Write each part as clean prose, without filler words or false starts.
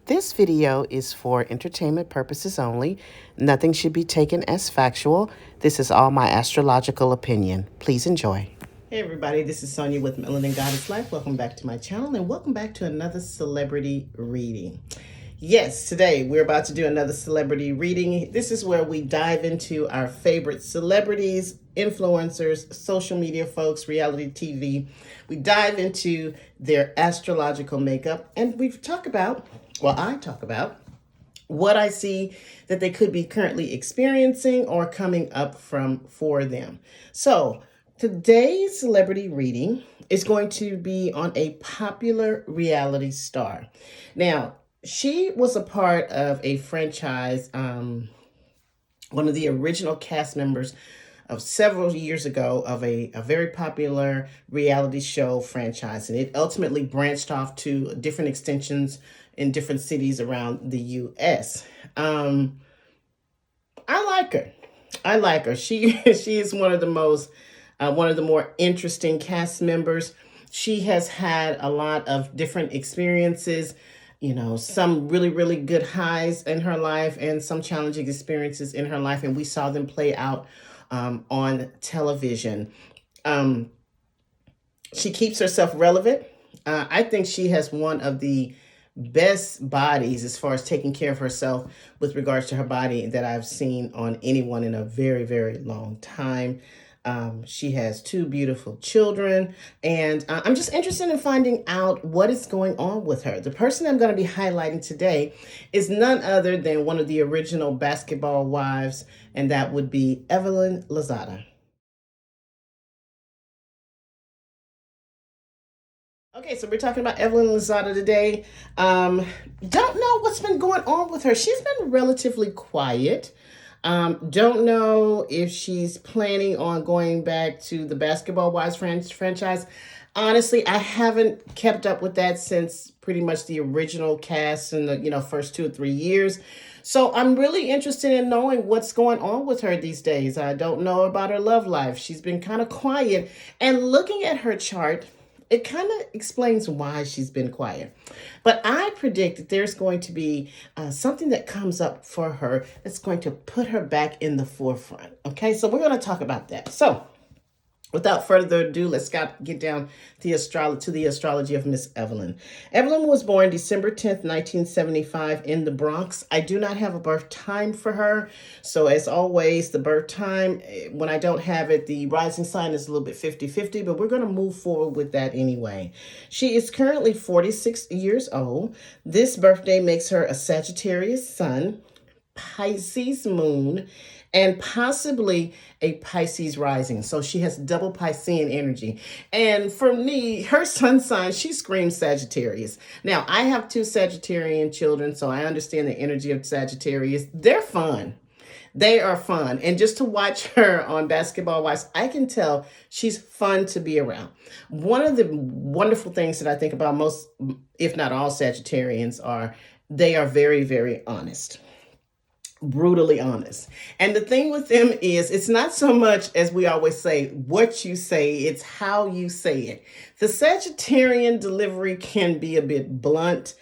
This video is for entertainment purposes only. Nothing should be taken as factual. This is all my astrological opinion. Please enjoy. Hey everybody, this is Sonia with Melanin Goddess Life. Welcome back to my channel and welcome back to another celebrity reading. Yes, today we're about to do another celebrity reading. This is where we dive into our favorite celebrities, influencers, social media folks, reality TV. We dive into their astrological makeup and I talk about what I see that they could be currently experiencing or coming up for them. So today's celebrity reading is going to be on a popular reality star. Now, she was a part of a franchise, one of the original cast members of several years ago of a very popular reality show franchise. And it ultimately branched off to different extensions in different cities around the U.S. I like her. She is one of the more interesting cast members. She has had a lot of different experiences, some really, really good highs in her life and some challenging experiences in her life. And we saw them play out on television. She keeps herself relevant. I think she has one of the best bodies as far as taking care of herself with regards to her body that I've seen on anyone in a very, very long time. She has two beautiful children, and I'm just interested in finding out what is going on with her. The person I'm going to be highlighting today is none other than one of the original basketball wives, and that would be Evelyn Lozada. Okay, so we're talking about Evelyn Lozada today. Don't know what's been going on with her. She's been relatively quiet. Don't know if she's planning on going back to the Basketball Wives franchise. Honestly, I haven't kept up with that since pretty much the original cast in the first 2 or 3 years. So I'm really interested in knowing what's going on with her these days. I don't know about her love life. She's been kind of quiet. And looking at her chart, it kind of explains why she's been quiet. But I predict that there's going to be something that comes up for her that's going to put her back in the forefront. Okay, so we're going to talk about that. So without further ado, let's get down to the astrology of Miss Evelyn. Evelyn was born December 10th, 1975 in the Bronx. I do not have a birth time for her. So as always, the birth time, when I don't have it, the rising sign is a little bit 50-50, but we're going to move forward with that anyway. She is currently 46 years old. This birthday makes her a Sagittarius sun, Pisces moon, and possibly a Pisces rising. So she has double Piscean energy. And for me, her sun sign, she screams Sagittarius. Now, I have 2 Sagittarian children, so I understand the energy of Sagittarius. They're fun. They are fun. And just to watch her on Basketball Wives, I can tell she's fun to be around. One of the wonderful things that I think about most, if not all Sagittarians, are they are very, very honest. Brutally honest. And the thing with them is it's not so much, as we always say, what you say, it's how you say it. The Sagittarian delivery can be a bit blunt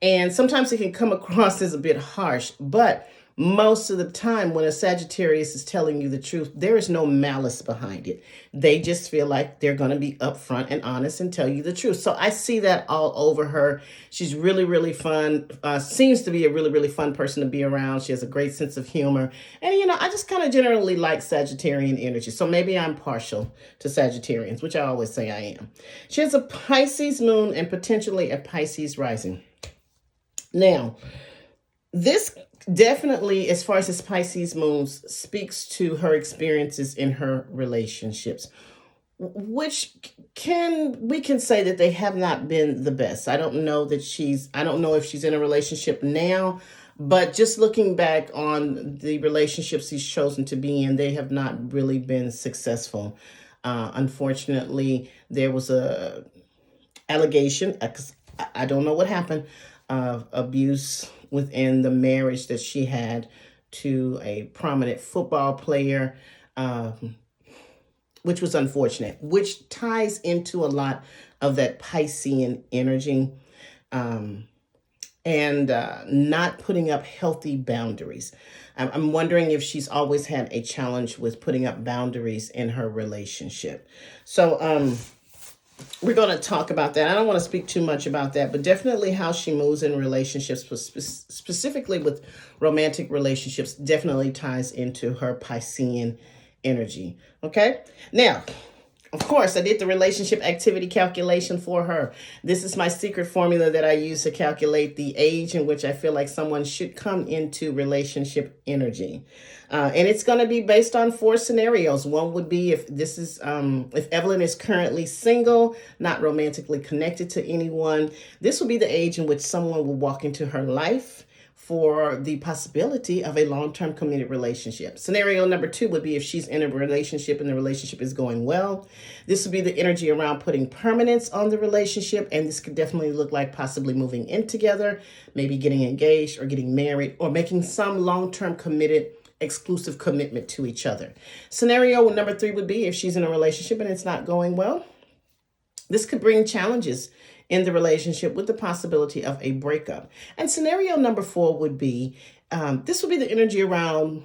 and sometimes it can come across as a bit harsh, but most of the time when a Sagittarius is telling you the truth, there is no malice behind it. They just feel like they're going to be upfront and honest and tell you the truth. So I see that all over her. She's really, really fun. Seems to be a really, really fun person to be around. She has a great sense of humor. And, I just kind of generally like Sagittarian energy. So maybe I'm partial to Sagittarians, which I always say I am. She has a Pisces moon and potentially a Pisces rising. Now, this definitely, as far as his Pisces moons, speaks to her experiences in her relationships, which we can say that they have not been the best. I don't know if she's in a relationship now, but just looking back on the relationships he's chosen to be in, they have not really been successful. Unfortunately, there was a allegation, I don't know what happened, of abuse within the marriage that she had to a prominent football player, which was unfortunate, which ties into a lot of that Piscean energy. and not putting up healthy boundaries. I'm wondering if she's always had a challenge with putting up boundaries in her relationship. So, we're going to talk about that. I don't want to speak too much about that, but definitely how she moves in relationships, specifically with romantic relationships, definitely ties into her Piscean energy. Okay. Now, of course, I did the relationship activity calculation for her. This is my secret formula that I use to calculate the age in which I feel like someone should come into relationship energy. And it's going to be based on 4 scenarios. One would be if Evelyn is currently single, not romantically connected to anyone. This would be the age in which someone will walk into her life for the possibility of a long-term committed relationship. Scenario number 2 would be if she's in a relationship and the relationship is going well. This would be the energy around putting permanence on the relationship, and this could definitely look like possibly moving in together, maybe getting engaged or getting married, or making some long-term committed exclusive commitment to each other. Scenario number 3 would be if she's in a relationship and it's not going well. This could bring challenges in the relationship with the possibility of a breakup. And scenario number 4 would be this would be the energy around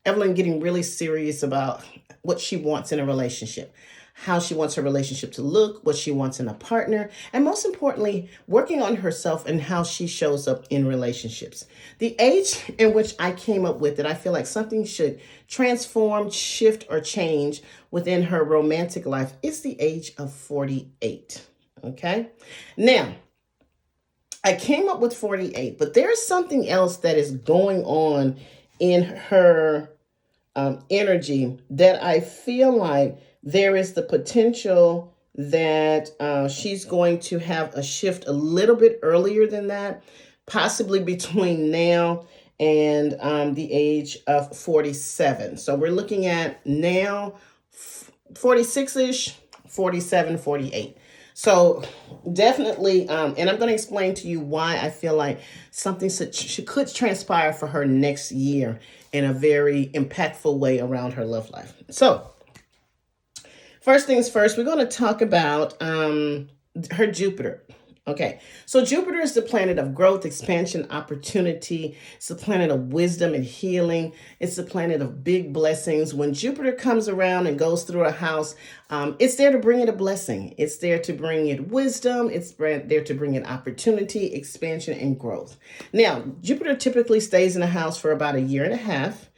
Evelyn getting really serious about what she wants in a relationship, how she wants her relationship to look, what she wants in a partner, and most importantly, working on herself and how she shows up in relationships. The age in which I came up with that I feel like something should transform, shift, or change within her romantic life is the age of 48. Okay? Now, I came up with 48, but there's something else that is going on in her energy that I feel like there is the potential that she's going to have a shift a little bit earlier than that, possibly between now and the age of 47. So we're looking at now 46-ish, 47, 48. So definitely, and I'm going to explain to you why I feel like something could transpire for her next year in a very impactful way around her love life. So first things first, we're going to talk about her Jupiter. Okay, so Jupiter is the planet of growth, expansion, opportunity. It's the planet of wisdom and healing. It's the planet of big blessings. When Jupiter comes around and goes through a house, it's there to bring it a blessing. It's there to bring it wisdom. It's there to bring it opportunity, expansion, and growth. Now, Jupiter typically stays in a house for about a year and a half.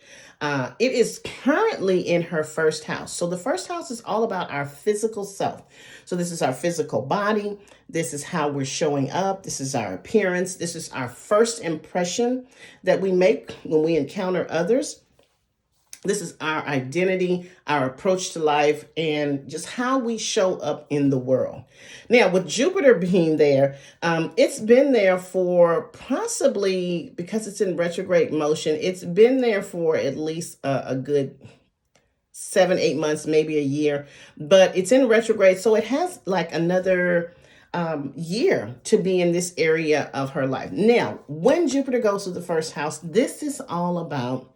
It is currently in her first house. So the first house is all about our physical self. So this is our physical body. This is how we're showing up. This is our appearance. This is our first impression that we make when we encounter others. This is our identity, our approach to life, and just how we show up in the world. Now, with Jupiter being there, it's been there for possibly, because it's in retrograde motion, it's been there for at least a good 7-8 months, maybe a year, but it's in retrograde. So it has like another year to be in this area of her life. Now, when Jupiter goes to the first house, this is all about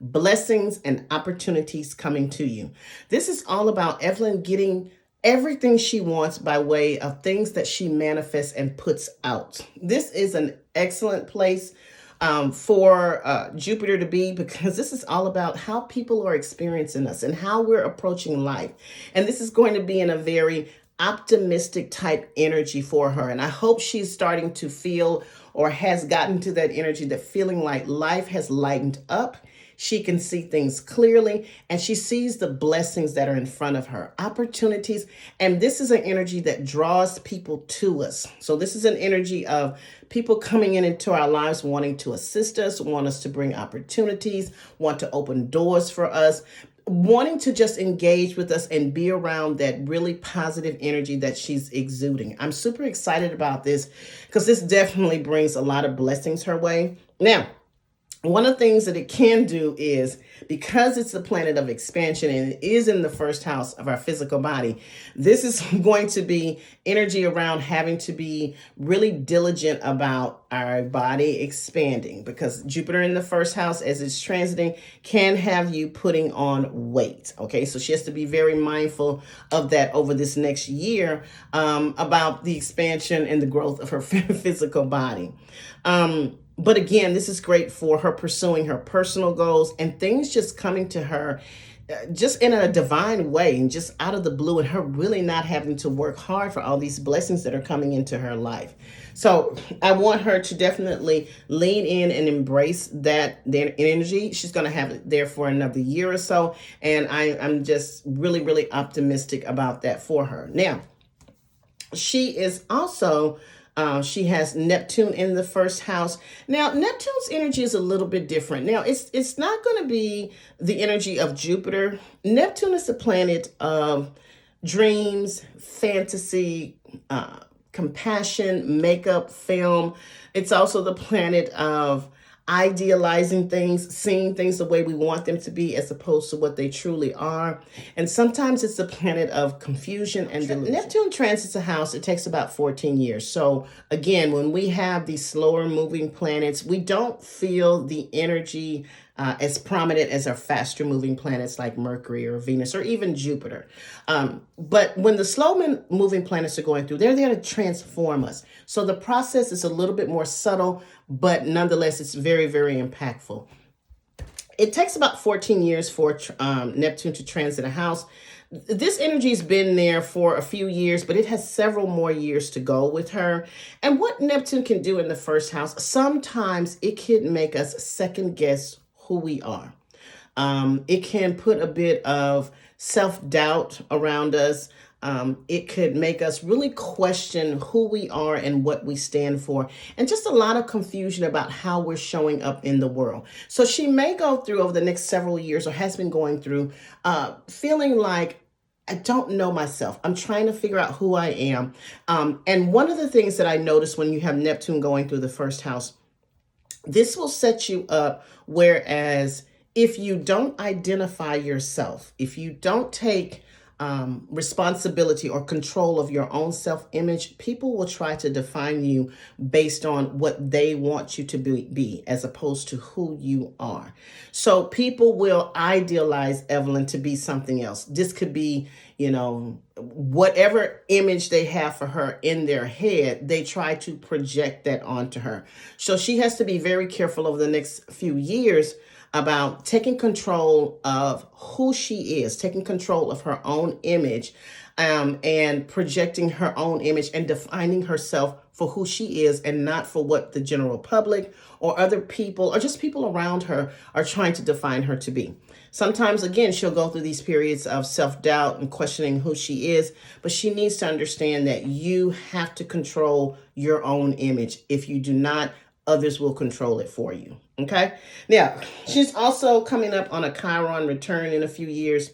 blessings and opportunities coming to you. This is all about Evelyn getting everything she wants by way of things that she manifests and puts out. This is an excellent place for Jupiter to be, because this is all about how people are experiencing us and how we're approaching life. And this is going to be in a very optimistic type energy for her. And I hope she's starting to feel, or has gotten to that energy, that feeling like life has lightened up. She can see things clearly, and she sees the blessings that are in front of her, opportunities. And this is an energy that draws people to us. So this is an energy of people coming into our lives, wanting to assist us, want us to bring opportunities, want to open doors for us, wanting to just engage with us and be around that really positive energy that she's exuding. I'm super excited about this because this definitely brings a lot of blessings her way. Now, One of the things that it can do is, because it's the planet of expansion and it is in the first house of our physical body, this is going to be energy around having to be really diligent about our body expanding, because Jupiter in the first house, as it's transiting, can have you putting on weight. Okay, so she has to be very mindful of that over this next year, about the expansion and the growth of her physical body. But again, this is great for her pursuing her personal goals and things just coming to her just in a divine way and just out of the blue, and her really not having to work hard for all these blessings that are coming into her life. So I want her to definitely lean in and embrace that energy. She's going to have it there for another year or so. And I'm just really, really optimistic about that for her. Now, she is also she has Neptune in the first house. Now, Neptune's energy is a little bit different. Now, it's not going to be the energy of Jupiter. Neptune is the planet of dreams, fantasy, compassion, makeup, film. It's also the planet of idealizing things, seeing things the way we want them to be as opposed to what they truly are. And sometimes it's the planet of confusion and delusion. Neptune transits a house, it takes about 14 years. So again, when we have these slower moving planets, we don't feel the energy as prominent as our faster moving planets like Mercury or Venus or even Jupiter. But when the slow moving planets are going through, they're there to transform us. So the process is a little bit more subtle, but nonetheless, it's very, very impactful. It takes about 14 years for Neptune to transit a house. This energy's been there for a few years, but it has several more years to go with her. And what Neptune can do in the first house, sometimes it can make us second guess who we are. It can put a bit of self-doubt around us. It could make us really question who we are and what we stand for, and just a lot of confusion about how we're showing up in the world. So she may go through over the next several years, or has been going through, feeling like, I don't know myself. I'm trying to figure out who I am. And one of the things that I noticed when you have Neptune going through the first house, this will set you up, whereas if you don't identify yourself, if you don't take responsibility or control of your own self-image, people will try to define you based on what they want you to be as opposed to who you are. So people will idealize Evelyn to be something else. This could be, whatever image they have for her in their head, they try to project that onto her. So she has to be very careful over the next few years about taking control of who she is, taking control of her own image, and projecting her own image and defining herself for who she is and not for what the general public or other people or just people around her are trying to define her to be. Sometimes, again, she'll go through these periods of self-doubt and questioning who she is, but she needs to understand that you have to control your own image. If you do not, others will control it for you. Okay. Now, she's also coming up on a Chiron return in a few years.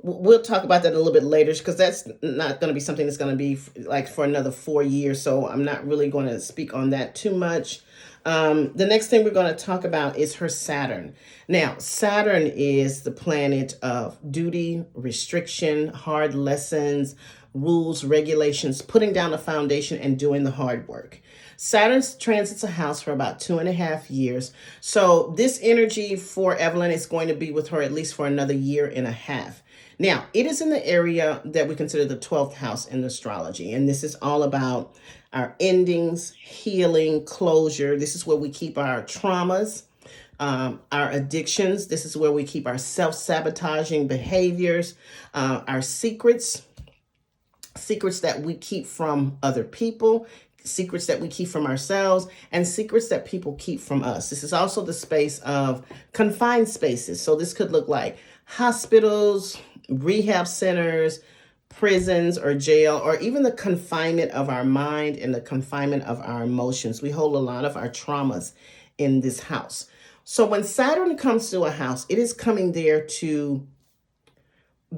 We'll talk about that a little bit later, because that's not going to be something that's going to be like for another 4 years. So I'm not really going to speak on that too much. The next thing we're going to talk about is her Saturn. Now, Saturn is the planet of duty, restriction, hard lessons, rules, regulations, putting down a foundation and doing the hard work. Saturn transits a house for about 2.5 years. So this energy for Evelyn is going to be with her at least for another 1.5 years. Now, it is in the area that we consider the 12th house in astrology. And this is all about our endings, healing, closure. This is where we keep our traumas, our addictions. This is where we keep our self-sabotaging behaviors, our secrets that we keep from other people, secrets that we keep from ourselves, and secrets that people keep from us. This is also the space of confined spaces. So this could look like hospitals, rehab centers, prisons or jail, or even the confinement of our mind and the confinement of our emotions. We hold a lot of our traumas in this house. So when Saturn comes to a house, it is coming there to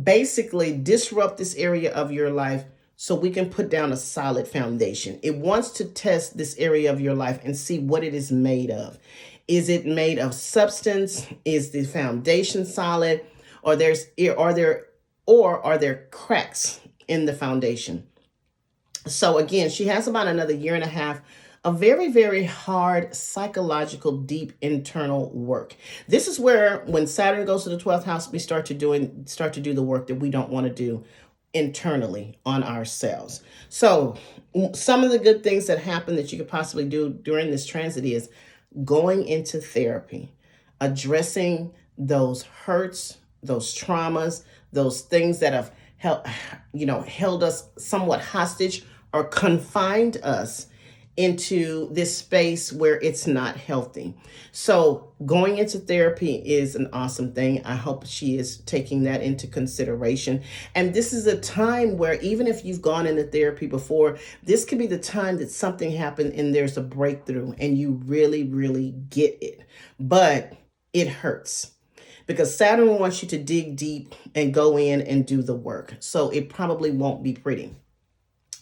basically disrupt this area of your life so we can put down a solid foundation. It wants to test this area of your life and see what it is made of. Is it made of substance? Is the foundation solid? Or are there cracks in the foundation? So again, she has about another year and a half of very, very hard psychological, deep internal work. This is where, when Saturn goes to the 12th house, we start to do the work that we don't want to do internally on ourselves. So some of the good things that happen that you could possibly do during this transit is going into therapy, addressing those hurts, those traumas, those things that have held us somewhat hostage or confined us into this space where it's not healthy. So going into therapy is an awesome thing. I hope she is taking that into consideration. And this is a time where, even if you've gone into therapy before, this could be the time that something happened and there's a breakthrough and you really, really get it. But it hurts, because Saturn wants you to dig deep and go in and do the work. So it probably won't be pretty.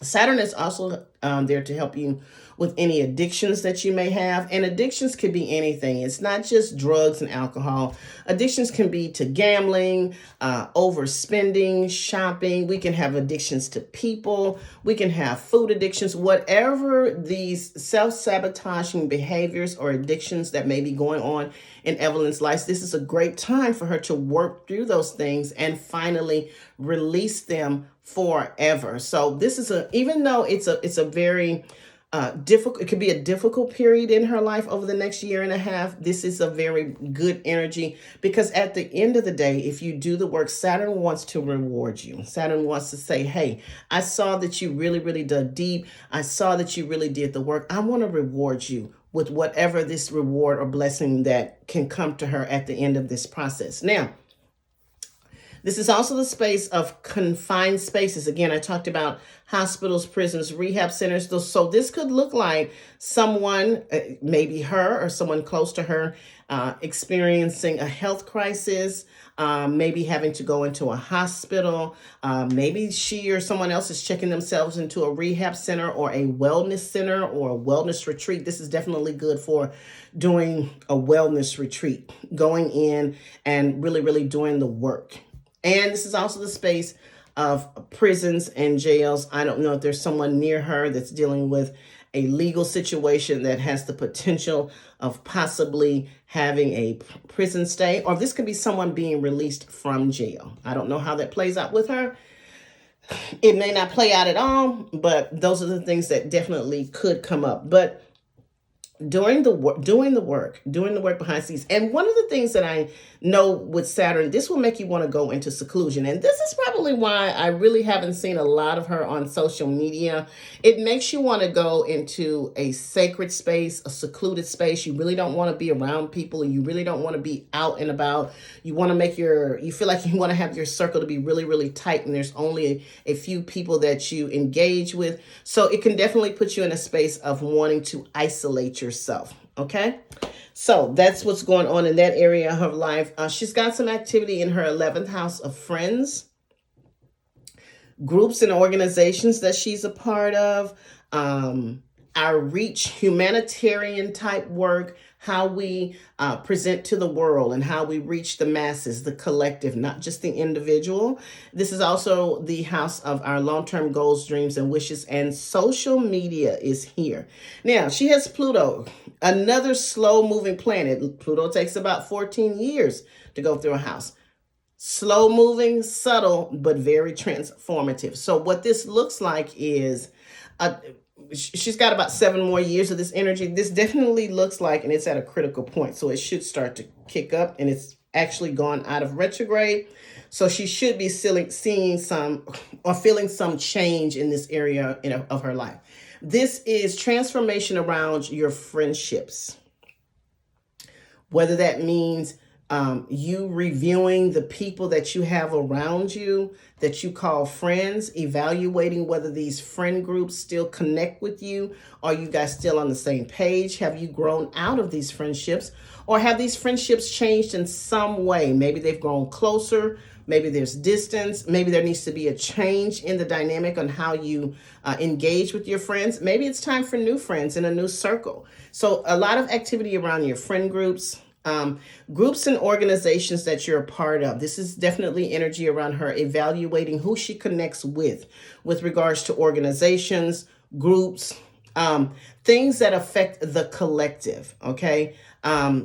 Saturn is also there to help you with any addictions that you may have. And addictions could be anything. It's not just drugs and alcohol. Addictions can be to gambling, overspending, shopping. We can have addictions to people. We can have food addictions. Whatever these self-sabotaging behaviors or addictions that may be going on in Evelyn's life, this is a great time for her to work through those things and finally release them forever. So this is even though it's a very difficult, it could be a difficult period in her life over the next year and a half. This is a very good energy, because at the end of the day, if you do the work, Saturn wants to reward you. Saturn wants to say, hey, I saw that you really, really dug deep. I saw that you really did the work. I want to reward you with whatever this reward or blessing that can come to her at the end of this process. Now, this is also the space of confined spaces. Again, I talked about hospitals, prisons, rehab centers. So this could look like someone, maybe her or someone close to her, experiencing a health crisis, maybe having to go into a hospital. Maybe she or someone else is checking themselves into a rehab center or a wellness center or a wellness retreat. This is definitely good for doing a wellness retreat, going in and really, really doing the work. And this is also the space of prisons and jails. I don't know if there's someone near her that's dealing with a legal situation that has the potential of possibly having a prison stay, or this could be someone being released from jail. I don't know how that plays out with her. It may not play out at all, but those are the things that definitely could come up. But doing the work behind the scenes. And one of the things that I know with Saturn, this will make you want to go into seclusion. And this is probably why I really haven't seen a lot of her on social media. It makes you want to go into a sacred space, a secluded space. You really don't want to be around people, and you really don't want to be out and about. You want to you feel like you want to have your circle to be really, really tight, and there's only a few people that you engage with. So it can definitely put you in a space of wanting to isolate yourself. Okay. So that's what's going on in that area of her life. She's got some activity in her 11th house of friends, groups and organizations that she's a part of, outreach, humanitarian type work, how we present to the world and how we reach the masses, the collective, not just the individual. This is also the house of our long-term goals, dreams, and wishes, and social media is here. Now, she has Pluto, another slow-moving planet. Pluto takes about 14 years to go through a house. Slow-moving, subtle, but very transformative. So what this looks like is she's got about 7 more years of this energy. This definitely looks like, and it's at a critical point, so it should start to kick up, and it's actually gone out of retrograde. So she should be seeing some or feeling some change in this area of her life. This is transformation around your friendships, whether that means you reviewing the people that you have around you that you call friends, evaluating whether these friend groups still connect with you. Are you guys still on the same page? Have you grown out of these friendships, or have these friendships changed in some way? Maybe they've grown closer. Maybe there's distance. Maybe there needs to be a change in the dynamic on how you engage with your friends. Maybe it's time for new friends in a new circle. So a lot of activity around your friend groups, groups and organizations that you're a part of. This is definitely energy around her evaluating who she connects with regards to organizations, groups, things that affect the collective. Okay.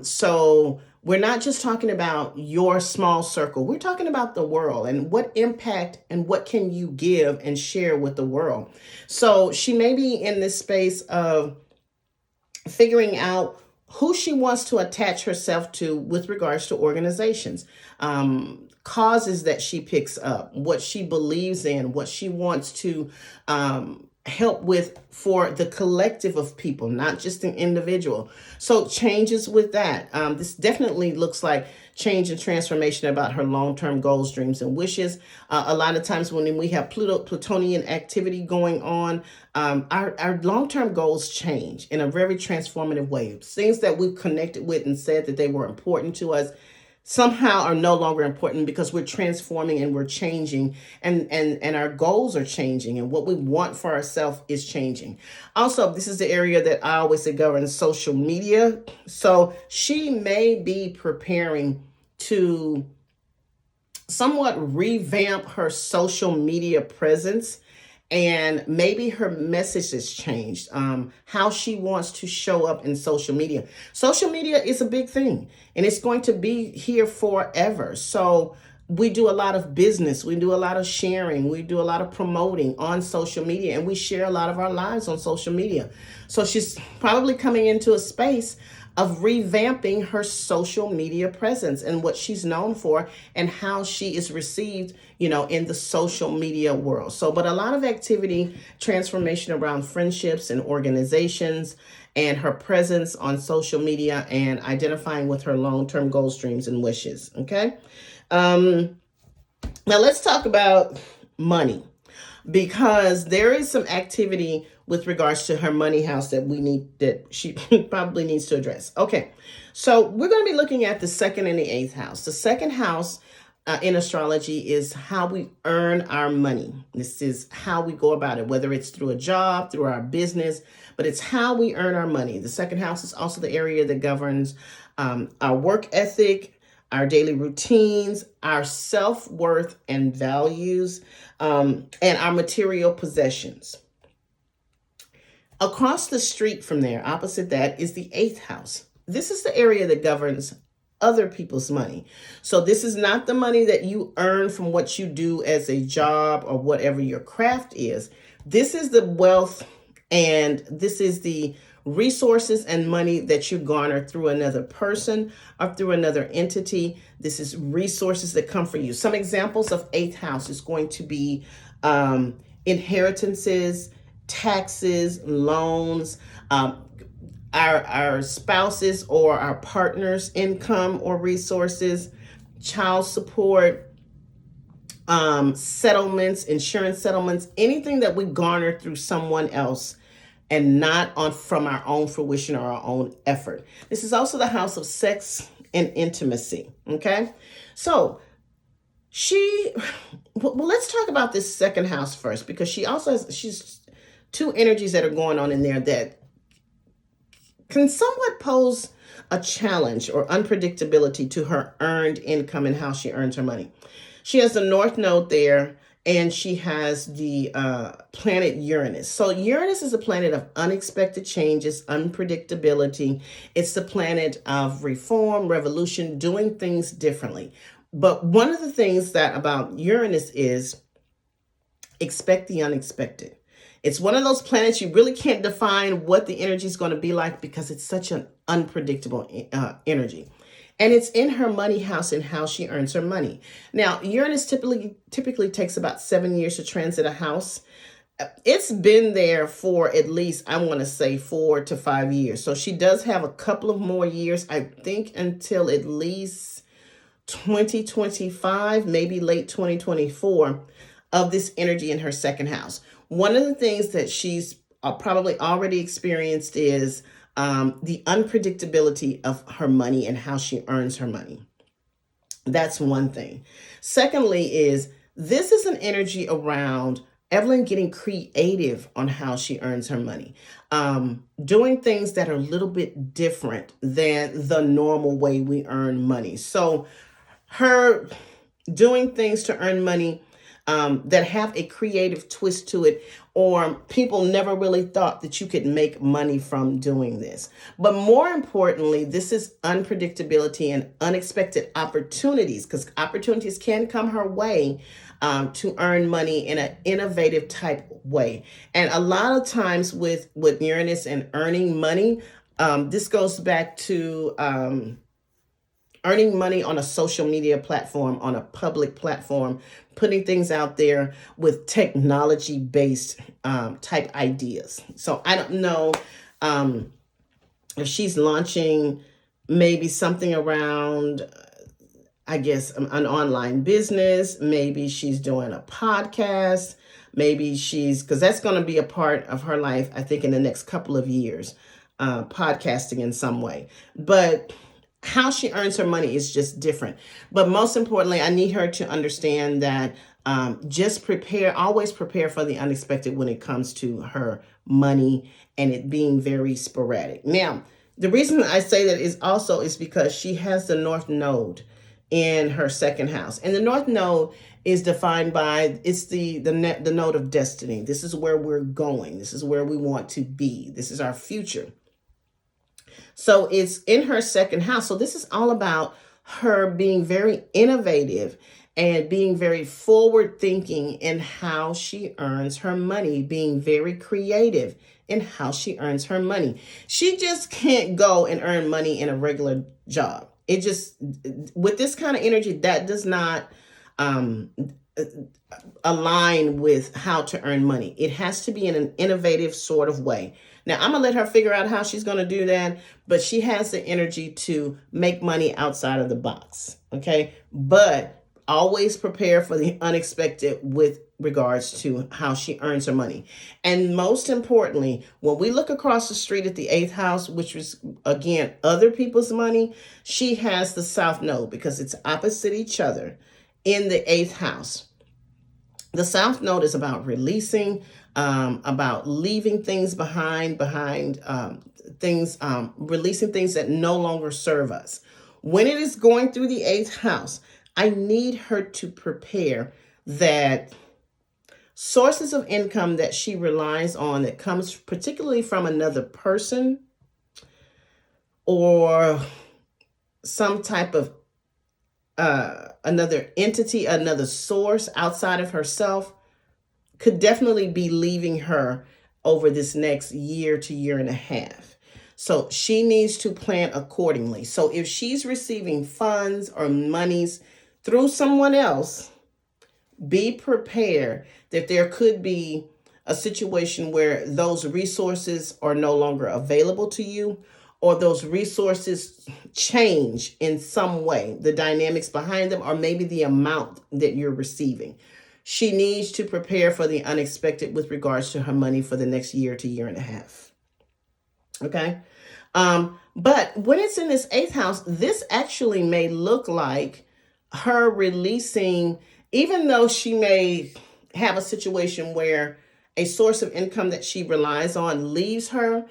So we're not just talking about your small circle. We're talking about the world and what impact and what can you give and share with the world. So she may be in this space of figuring out who she wants to attach herself to with regards to organizations, causes that she picks up, what she believes in, what she wants to help with for the collective of people, not just an individual. So changes with that. This definitely looks like change and transformation about her long-term goals, dreams, and wishes. A lot of times when we have Plutonian activity going on, our long-term goals change in a very transformative way. Things that we've connected with and said that they were important to us somehow are no longer important because we're transforming and we're changing, and our goals are changing, and what we want for ourselves is changing. Also, this is the area that I always say governs social media. So she may be preparing to somewhat revamp her social media presence, and maybe her message has changed, how she wants to show up in social media. Social media is a big thing, and it's going to be here forever. So we do a lot of business, we do a lot of sharing, we do a lot of promoting on social media, and we share a lot of our lives on social media. So she's probably coming into a space of revamping her social media presence and what she's known for and how she is received, in the social media world. So, but a lot of activity, transformation around friendships and organizations, and her presence on social media, and identifying with her long-term goals, dreams, and wishes. Okay. Now let's talk about money, because there is some activity with regards to her money house that she probably needs to address. Okay, so we're going to be looking at the second and the eighth house. The second house in astrology is how we earn our money. This is how we go about it, whether it's through a job, through our business, but it's how we earn our money. The second house is also the area that governs our work ethic, our daily routines, our self-worth and values, and our material possessions. Across the street from there, opposite that, is the eighth house. This is the area that governs other people's money. So this is not the money that you earn from what you do as a job or whatever your craft is. This is the wealth, and this is the resources and money that you garner through another person or through another entity. This is resources that come for you. Some examples of eighth house is going to be inheritances, taxes, loans, our spouses or our partners' income or resources, child support, settlements, insurance settlements, anything that we garner through someone else and not from our own fruition or our own effort. This is also the house of sex and intimacy. Okay, so let's talk about this second house first, because she's two energies that are going on in there that can somewhat pose a challenge or unpredictability to her earned income and how she earns her money. She has the North Node there, and she has the planet Uranus. So Uranus is a planet of unexpected changes, unpredictability. It's the planet of reform, revolution, doing things differently. But one of the things that about Uranus is expect the unexpected. It's one of those planets you really can't define what the energy is going to be like, because it's such an unpredictable energy. And it's in her money house and how she earns her money. Now, Uranus typically takes about 7 years to transit a house. It's been there for at least, I want to say, 4 to 5 years. So she does have a couple of more years, I think, until at least 2025, maybe late 2024, of this energy in her second house. One of the things that she's probably already experienced is the unpredictability of her money and how she earns her money. That's one thing. Secondly, is this is an energy around Evelyn getting creative on how she earns her money, doing things that are a little bit different than the normal way we earn money. So, her doing things to earn money that have a creative twist to it, or people never really thought that you could make money from doing this. But more importantly, this is unpredictability and unexpected opportunities, because opportunities can come her way to earn money in an innovative type way. And a lot of times with Uranus and earning money, this goes back to earning money on a social media platform, on a public platform, putting things out there with technology based type ideas. So I don't know if she's launching maybe something around, I guess, an online business. Maybe she's doing a podcast. Maybe because that's going to be a part of her life, I think, in the next couple of years, podcasting in some way. But how she earns her money is just different. But most importantly, I need her to understand that just always prepare for the unexpected when it comes to her money and it being very sporadic. Now, the reason I say that is because she has the North Node in her second house. And the North Node is defined by, it's the node of destiny. This is where we're going. This is where we want to be. This is our future. So it's in her second house. So this is all about her being very innovative and being very forward thinking in how she earns her money, being very creative in how she earns her money. She just can't go and earn money in a regular job. It just, with this kind of energy, that does not align with how to earn money. It has to be in an innovative sort of way. Now, I'm going to let her figure out how she's going to do that, but she has the energy to make money outside of the box, okay? But always prepare for the unexpected with regards to how she earns her money. And most importantly, when we look across the street at the 8th house, which was, again, other people's money, she has the South Node because it's opposite each other in the 8th house. The South Node is about releasing, about leaving things behind things, releasing things that no longer serve us. When it is going through the 8th house, I need her to prepare that sources of income that she relies on that comes particularly from another person or some type of another entity, another source outside of herself, could definitely be leaving her over this next year to year and a half. So she needs to plan accordingly. So if she's receiving funds or monies through someone else, be prepared that there could be a situation where those resources are no longer available to you, or those resources change in some way, the dynamics behind them, or maybe the amount that you're receiving. She needs to prepare for the unexpected with regards to her money for the next year to year and a half. Okay? But when it's in this 8th house, this actually may look like her releasing, even though she may have a situation where a source of income that she relies on leaves her,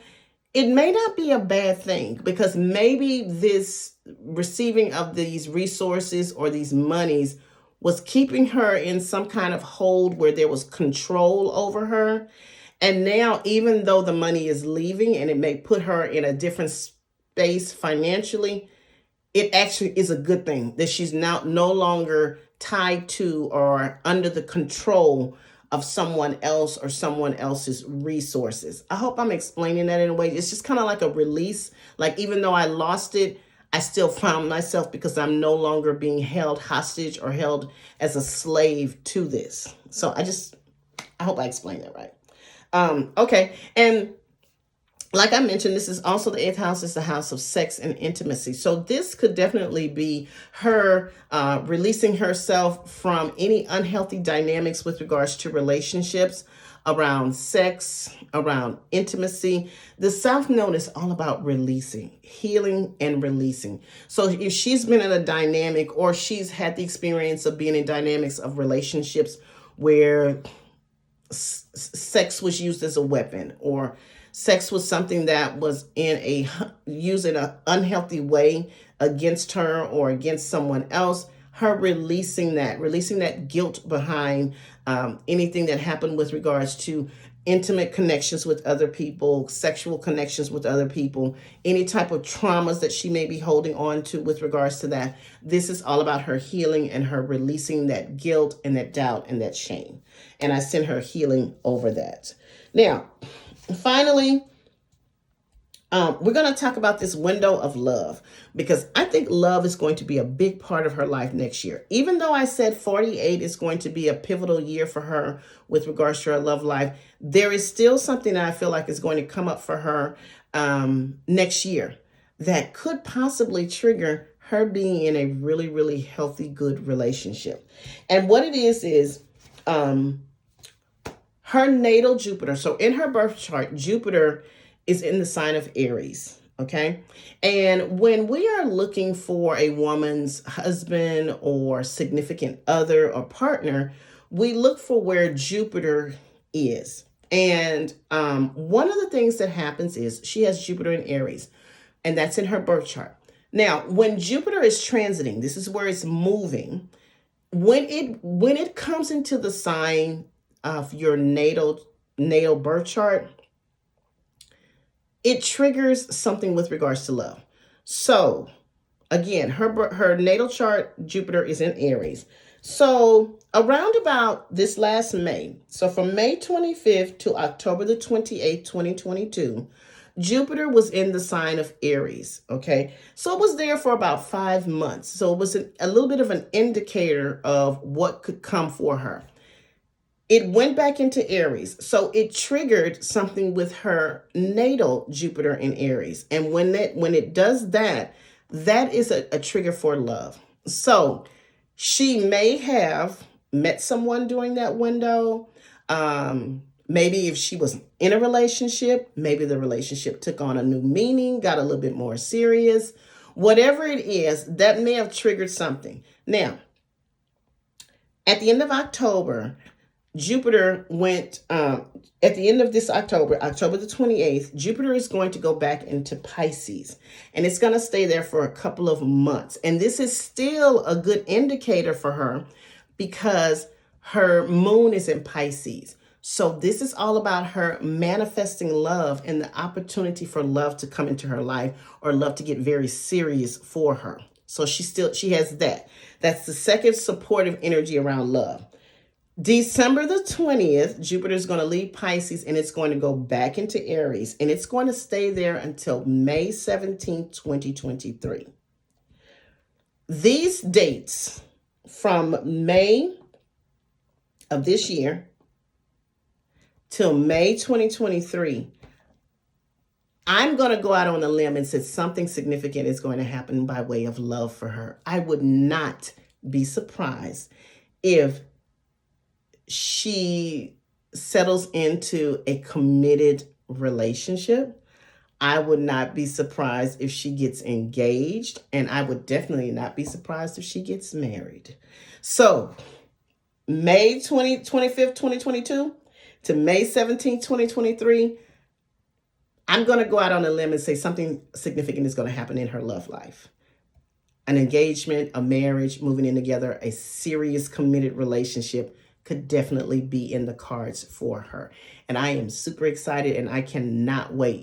it may not be a bad thing, because maybe this receiving of these resources or these monies was keeping her in some kind of hold where there was control over her. And now, even though the money is leaving and it may put her in a different space financially, it actually is a good thing that she's now no longer tied to or under the control of someone else or someone else's resources. I hope I'm explaining that in a way. It's just kind of like a release. Like, even though I lost it, I still found myself, because I'm no longer being held hostage or held as a slave to this. So I hope I explained that right. Okay. And like I mentioned, this is also the 8th house, is the house of sex and intimacy. So this could definitely be her releasing herself from any unhealthy dynamics with regards to relationships, around sex, around intimacy. The South Node is all about releasing, healing, and releasing. So if she's been in a dynamic, or she's had the experience of being in dynamics of relationships where sex was used as a weapon, or sex was something that was used in an unhealthy way against her or against someone else, her releasing that guilt behind anything that happened with regards to intimate connections with other people, sexual connections with other people, any type of traumas that she may be holding on to with regards to that. This is all about her healing and her releasing that guilt and that doubt and that shame. And I send her healing over that. Now, finally, we're going to talk about this window of love, because I think love is going to be a big part of her life next year. Even though I said 48 is going to be a pivotal year for her with regards to her love life, there is still something that I feel like is going to come up for her next year that could possibly trigger her being in a really, really healthy, good relationship. And what it is her natal Jupiter. So in her birth chart, Jupiter is in the sign of Aries. Okay. And when we are looking for a woman's husband or significant other or partner, we look for where Jupiter is. And one of the things that happens is she has Jupiter in Aries, and that's in her birth chart. Now, when Jupiter is transiting, this is where it's moving. When it comes into the sign of your natal birth chart, it triggers something with regards to love. So again, her natal chart, Jupiter is in Aries. So around about this last May, so from May 25th to October the 28th, 2022, Jupiter was in the sign of Aries, okay? So it was there for about 5 months. So it was a little bit of an indicator of what could come for her. It went back into Aries. So it triggered something with her natal Jupiter in Aries. And when it does that, that is a trigger for love. So she may have met someone during that window. Maybe if she was in a relationship, maybe the relationship took on a new meaning, got a little bit more serious. Whatever it is, that may have triggered something. Now, at the end of October, Jupiter went, at the end of this October the 28th, Jupiter is going to go back into Pisces, and it's going to stay there for a couple of months. And this is still a good indicator for her because her moon is in Pisces. So this is all about her manifesting love and the opportunity for love to come into her life, or love to get very serious for her. So she has that. That's the second supportive energy around love. December the 20th, Jupiter is going to leave Pisces, and it's going to go back into Aries, and it's going to stay there until May 17th, 2023. These dates from May of this year till May 2023, I'm going to go out on a limb and say something significant is going to happen by way of love for her. I would not be surprised if she settles into a committed relationship. I would not be surprised if she gets engaged, and I would definitely not be surprised if she gets married. So May 25th, 2022 to May 17th, 2023, I'm going to go out on a limb and say something significant is going to happen in her love life. An engagement, a marriage, moving in together, a serious committed relationship could definitely be in the cards for her. And I am super excited, and I cannot wait.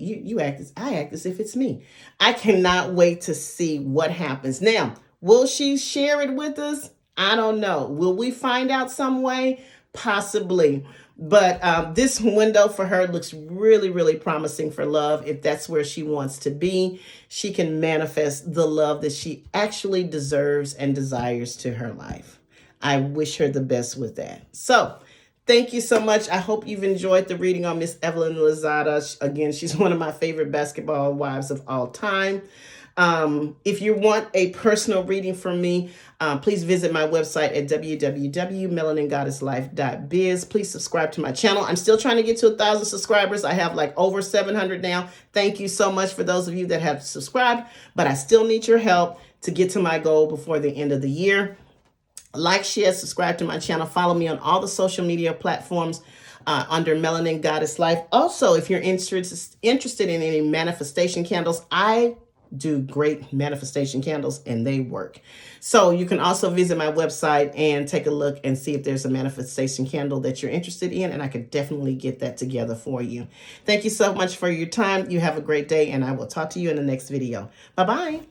I act as if it's me. I cannot wait to see what happens. Now, will she share it with us? I don't know. Will we find out some way? Possibly. But this window for her looks really, really promising for love. If that's where she wants to be, she can manifest the love that she actually deserves and desires to her life. I wish her the best with that. So Thank you so much. I hope you've enjoyed the reading on Miss Evelyn Lozada. Again, she's one of my favorite basketball wives of all time. If you want a personal reading from me, please visit my website at www.melaningoddesslife.biz. Please subscribe to my channel. I'm still trying to get to 1,000 subscribers. I have like over 700 now. Thank you so much for those of you that have subscribed, but I still need your help to get to my goal before the end of the year. Like, share, subscribe to my channel. Follow me on all the social media platforms under Melanin Goddess Life. Also, if you're interested in any manifestation candles, I do great manifestation candles and they work. So you can also visit my website and take a look and see if there's a manifestation candle that you're interested in, and I could definitely get that together for you. Thank you so much for your time. You have a great day, and I will talk to you in the next video. Bye-bye.